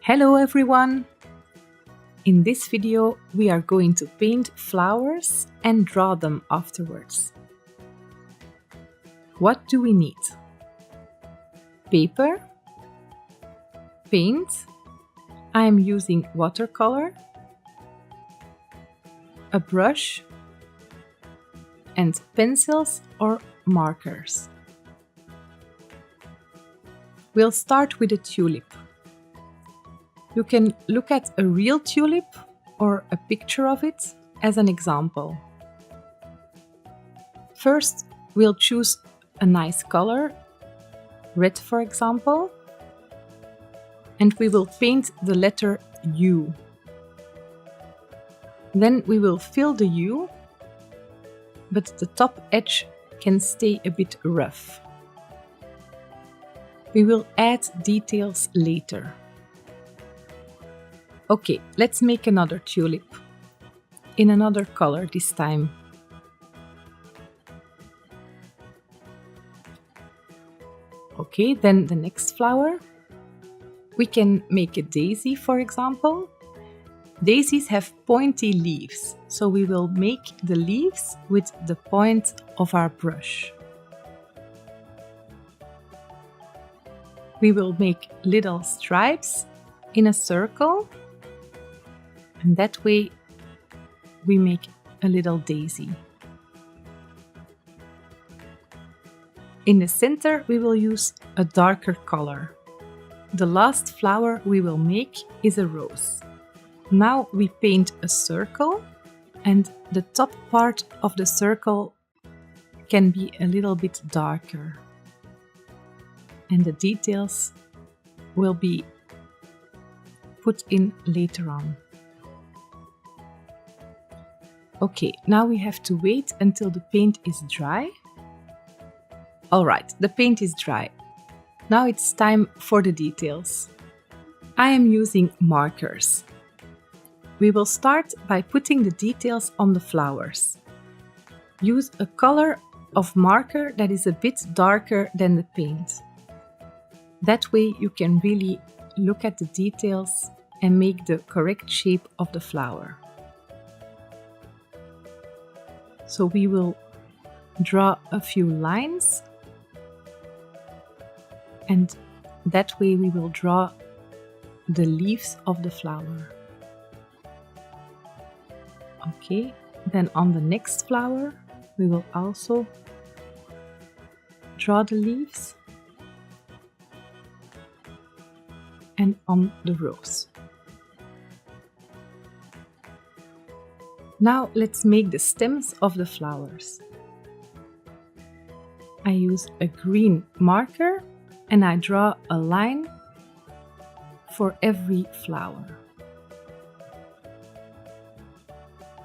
Hello everyone! In this video we are going to paint flowers and draw them afterwards. What do we need? Paper, paint, I am using watercolor, a brush, and pencils or markers. We'll start with a tulip. You can look at a real tulip or a picture of it as an example. First, we'll choose a nice color, red for example, and we will paint the letter U. Then we will fill the U, but the top edge can stay a bit rough. We will add details later. Okay, let's make another tulip, in another color this time. Okay, then the next flower. We can make a daisy, for example. Daisies have pointy leaves, so we will make the leaves with the point of our brush. We will make little stripes in a circle. And that way we make a little daisy. In the center we will use a darker color. The last flower we will make is a rose. Now we paint a circle, and the top part of the circle can be a little bit darker. And the details will be put in later on. Okay, now we have to wait until the paint is dry. Alright, the paint is dry. Now it's time for the details. I am using markers. We will start by putting the details on the flowers. Use a color of marker that is a bit darker than the paint. That way you can really look at the details and make the correct shape of the flower. So we will draw a few lines, and that way we will draw the leaves of the flower. Okay, then on the next flower we will also draw the leaves, and on the rose. Now let's make the stems of the flowers. I use a green marker and I draw a line for every flower.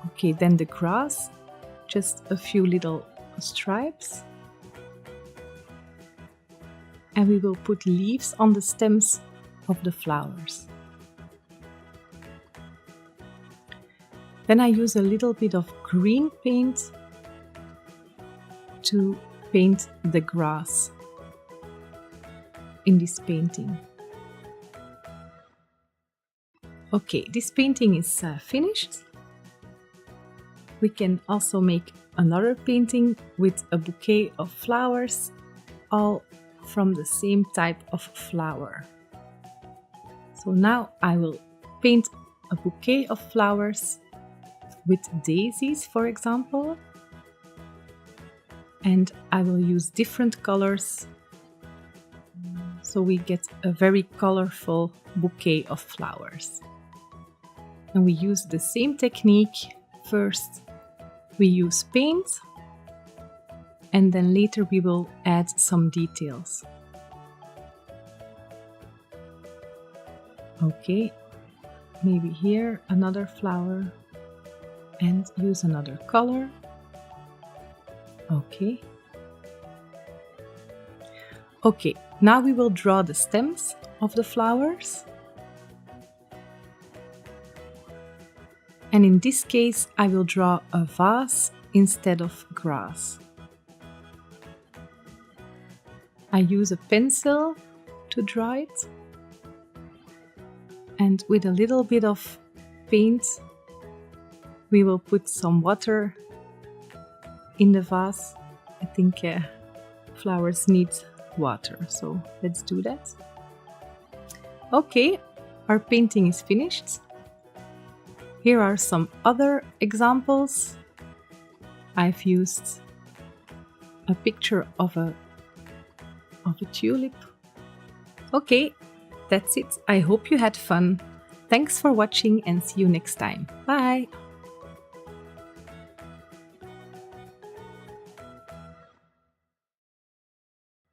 Okay, then the grass, just a few little stripes. And we will put leaves on the stems of the flowers. Then I use a little bit of green paint to paint the grass in this painting. Okay, this painting is finished. We can also make another painting with a bouquet of flowers, all from the same type of flower. So now I will paint a bouquet of flowers with daisies, for example, and I will use different colors so we get a very colorful bouquet of flowers. And we use the same technique. First we use paint, and then later we will add some details. Okay, maybe here another flower, and use another color. Okay. Okay, now we will draw the stems of the flowers. And in this case, I will draw a vase instead of grass. I use a pencil to draw it. And with a little bit of paint, we will put some water in the vase. I think flowers need water, so let's do that. Okay, our painting is finished. Here are some other examples. I've used a picture of a tulip. Okay, that's it. I hope you had fun. Thanks for watching and see you next time. Bye!